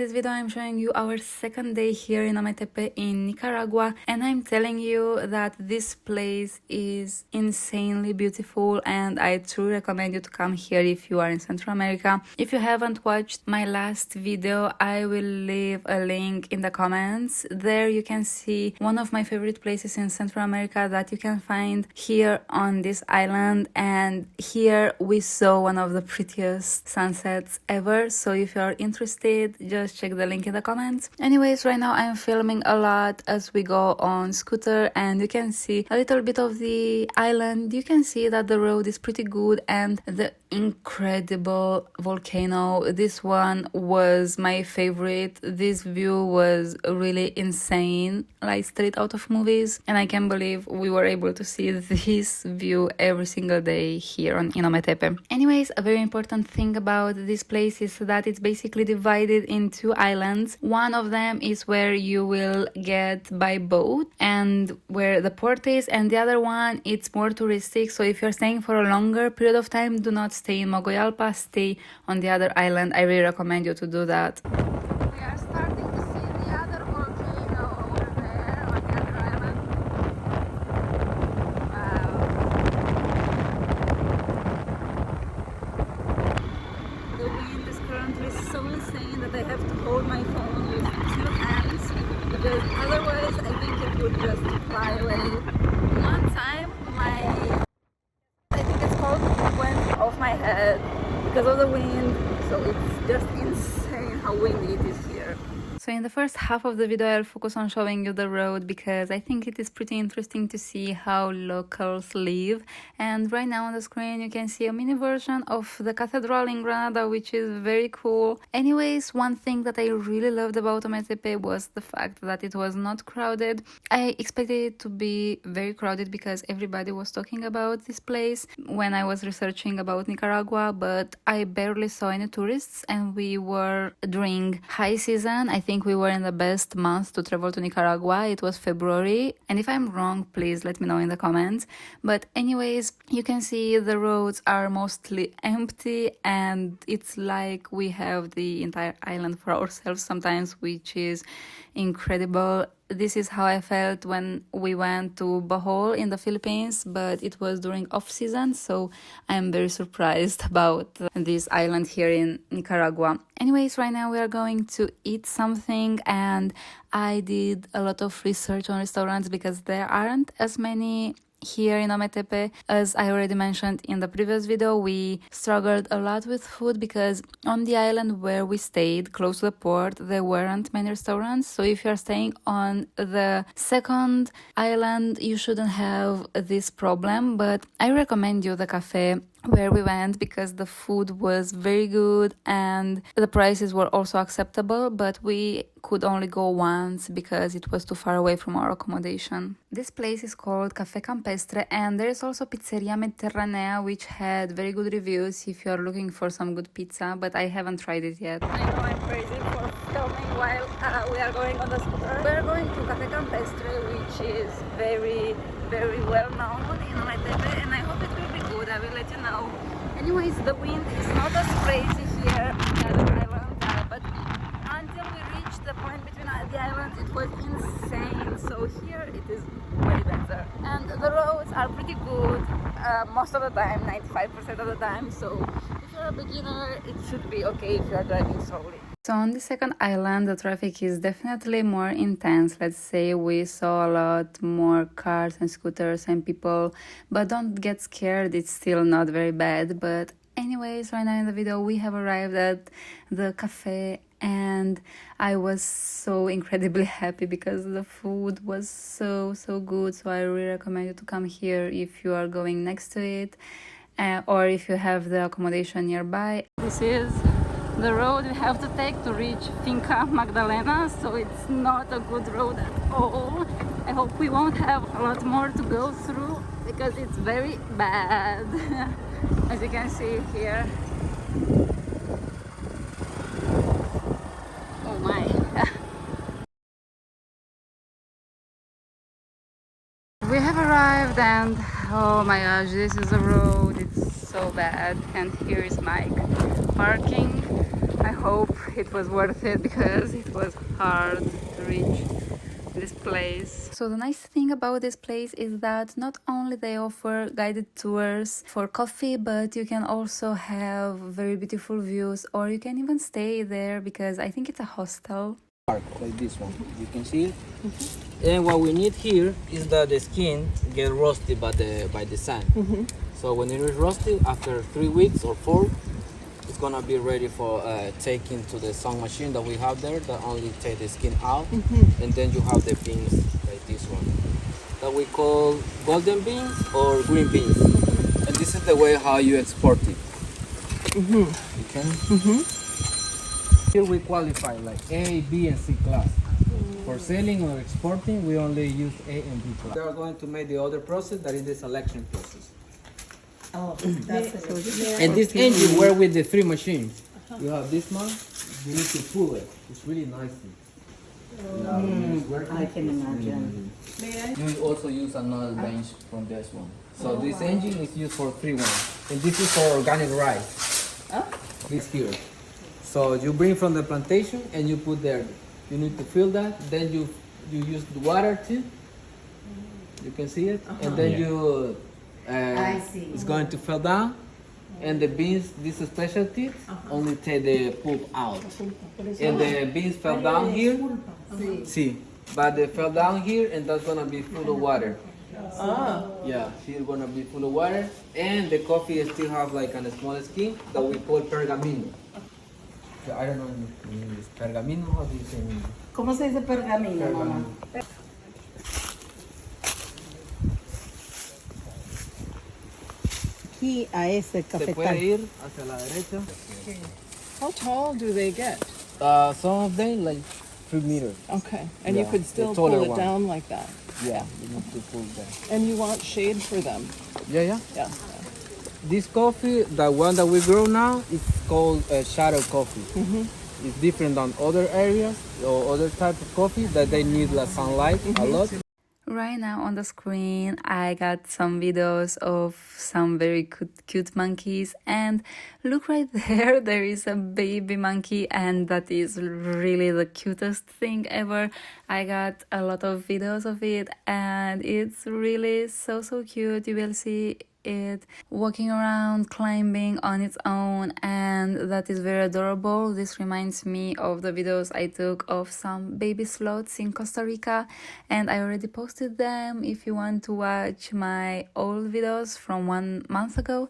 this video I'm showing you our second day here in Ometepe in Nicaragua, and I'm telling you that this place is insanely beautiful and I truly recommend you to come here if you are in Central America. If you haven't watched my last video, I will leave a link in the comments. There you can see one of my favorite places in Central America that you can find here on this island, and here we saw one of the prettiest sunsets ever. So if you are interested, just check the link in the comments. Anyways, right now I'm filming a lot as we go on scooter, and you can see a little bit of the island. You can see that the road is pretty good, and the incredible volcano, this one was my favorite. This view was really insane, like straight out of movies, and I can't believe we were able to see this view every single day here on Ometepe. Anyways, a very important thing about this place is that it's basically divided in two islands. One of them is where you will get by boat and where the port is, and the other one it's more touristic. So if you're staying for a longer period of time, do not stay in Mogoyalpa, stay on the other island. I really recommend you to do that. We are starting to see the other volcano over there on the other island. Wow. The wind is currently so insane that I have to hold my phone with two hands, because otherwise I think it would just fly away. One time went off my head because of the wind, so it's just insane how windy it is here. So in the first half of the video I'll focus on showing you the road, because I think it is pretty interesting to see how locals live. And right now on the screen you can see a mini version of the cathedral in Granada, which is very cool. Anyways, one thing that I really loved about Ometepe was the fact that it was not crowded. I expected it to be very crowded because everybody was talking about this place when I was researching about Nicaragua, but I barely saw any tourists, and we were during high season. I think we were in the best month to travel to Nicaragua. It was February, and if I'm wrong, please let me know in the comments. But anyways, you can see the roads are mostly empty, and it's like we have the entire island for ourselves sometimes, which is incredible. This is how I felt when we went to Bohol in the Philippines, but it was during off-season, so I'm very surprised about this island here in Nicaragua. Anyways, right now we are going to eat something, and I did a lot of research on restaurants because there aren't as many here in Ometepe. As I already mentioned in the previous video, we struggled a lot with food because on the island where we stayed, close to the port, there weren't many restaurants. So if you're staying on the second island, you shouldn't have this problem. But I recommend you the cafe where we went because the food was very good and the prices were also acceptable, but we could only go once because it was too far away from our accommodation. This place is called Café Campestre, and there is also Pizzeria Mediterranea, which had very good reviews if you are looking for some good pizza, but I haven't tried it yet. I know I'm crazy for filming while we are going on the scooter. We are going to Café Campestre, which is very well known in Ometepe, and I hope it will be good. I will let you know. Anyways, the wind is not as crazy here on the other island, but until we reached the point between the islands, it was insane. So here it is way better, and the roads are pretty good most of the time, 95% of the time. So if you're a beginner, it should be okay if you are driving slowly. So on the second island, the traffic is definitely more intense. Let's say we saw a lot more cars and scooters and people, but don't get scared, it's still not very bad. But anyways, right now in the video we have arrived at the cafe, and I was so incredibly happy because the food was so good. So I really recommend you to come here if you are going next to it, or if you have the accommodation nearby. This is the road we have to take to reach Finca Magdalena, so it's not a good road at all. I hope we won't have a lot more to go through because it's very bad. As you can see here. Oh my. We have arrived, and oh my gosh, this is the road. It's so bad. And here is Mike parking I hope it was worth it because it was hard to reach this place. So the nice thing about this place is that not only they offer guided tours for coffee, but you can also have very beautiful views, or you can even stay there because I think it's a hostel. Like this one, you can see it. And what we need here is that the skin get rusty by the sun. So when it is rusty, after 3 weeks or 4, it's gonna be ready for taking to the sun machine that we have there that only take the skin out. And then you have the beans like this one that we call golden beans or green beans. And this is the way how you export it. Okay. Here we qualify like A, B, and C class. For selling or exporting, we only use A and B class. We are going to make the other process, that is the selection process. Oh, that's it. And this engine work with the 3 machines. You have this one, you need to pull it. It's really nice. I can imagine. You also use another bench from this one. So this engine is used for 3 ones. And this is for organic rice. This here. So you bring from the plantation and you put there. You need to fill that. Then you use the water too. You can see it. And then you I see. it's going to fall down. And the beans, this specialty, only take the pulp out. And the beans fell down here. See, but they fell down here, and that's gonna be full of water. Yeah, she's gonna be full of water. And the coffee still have like a small skin that we call pergamino. So I don't know in English. Pergamino, how do you say in English? ¿Cómo se dice pergamino, mamá? Aquí a ese Se cafetal. puede ir hacia la derecha. How tall do they get? Some of them like 3 meters. Okay, and Yeah, you could the still taller pull it one. down like that. Yeah, you need to pull that. And you want shade for them. Yeah. Yeah. This coffee, the one that we grow now, is called shadow coffee. It's different than other areas or other type of coffee that they need like sunlight a lot. Right now on the screen I got some videos of some very cute monkeys, and look right there, there is a baby monkey, and that is really the cutest thing ever. I got a lot of videos of it and it's really so cute. You will see it walking around, climbing on its own, and that is very adorable. This reminds me of the videos I took of some baby sloths in Costa Rica, and I already posted them if you want to watch my old videos from 1 month ago.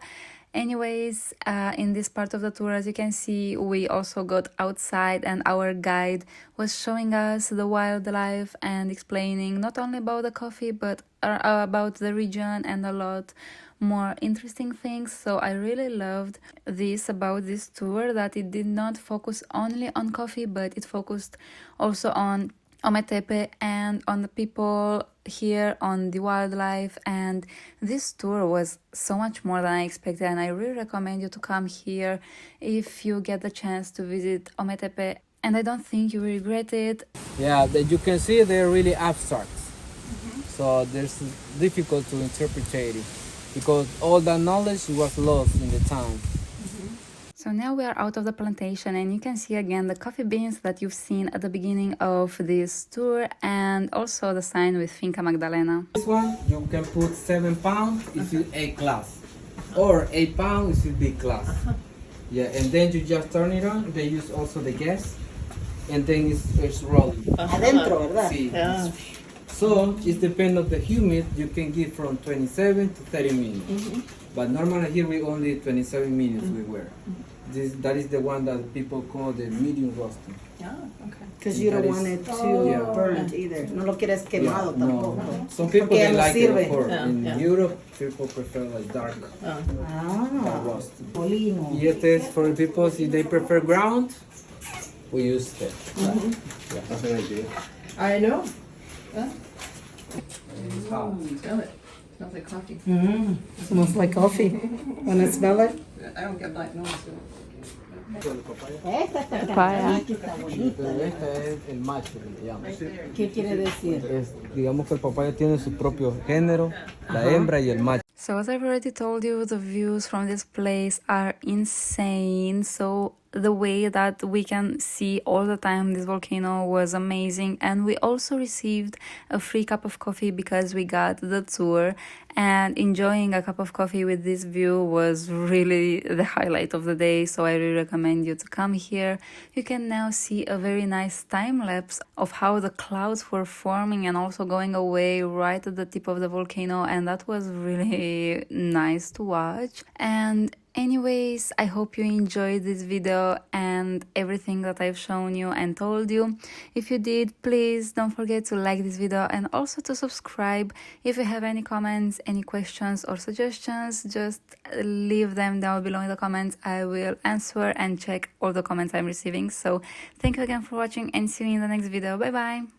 Anyways, in this part of the tour, as you can see, we also got outside and our guide was showing us the wildlife and explaining not only about the coffee but about the region and a lot more interesting things. So I really loved this about this tour, that it did not focus only on coffee but it focused also on Ometepe and on the people here, on the wildlife, and this tour was so much more than I expected, and I really recommend you to come here if you get the chance to visit Ometepe, and I don't think you will regret it. Yeah, that you can see they're really abstract. So there's difficult to interpret it because all that knowledge was lost in the time. So now we are out of the plantation and you can see again the coffee beans that you've seen at the beginning of this tour, and also the sign with Finca Magdalena. This one you can put 7 pounds if you A class, or 8 pounds if you B class. Yeah, and then you just turn it on. They use also the gas, and then it's rolling. Adentro, ¿verdad? See. So it depends on the humid. You can give from 27 to 30 minutes. But normally here we only 27 minutes we wear. That is the one that people call the medium roasting. Yeah, okay. Because you don't That want is- it too Yeah. burnt either. No lo quieres quemado tampoco. No. Some people Porque they no like sirve. it for Yeah, in yeah. Europe people prefer like dark Ah, roast. molino. Y este es for people if they prefer ground, we use that. Yeah, that's an idea. I know. It's hot. Smell it. Smells like coffee. Smells like coffee. When I smell it. I don't get black nose. Esta está Papaya. Aquí está bonita. Pero este es el macho que le llaman. ¿Qué quiere decir? Digamos que el papaya tiene su propio género, la hembra y el macho. So as I've already told you, the views from this place are insane. So the way that we can see all the time this volcano was amazing, and we also received a free cup of coffee because we got the tour, and enjoying a cup of coffee with this view was really the highlight of the day. So I really recommend you to come here. You can now see a very nice time lapse of how the clouds were forming and also going away right at the tip of the volcano, and that was really nice to watch. And anyways, I hope you enjoyed this video and everything that I've shown you and told you. If you did, please don't forget to like this video and also to subscribe. If you have any comments, any questions or suggestions, just leave them down below in the comments. I will answer and check all the comments I'm receiving. So thank you again for watching and see you in the next video. Bye bye.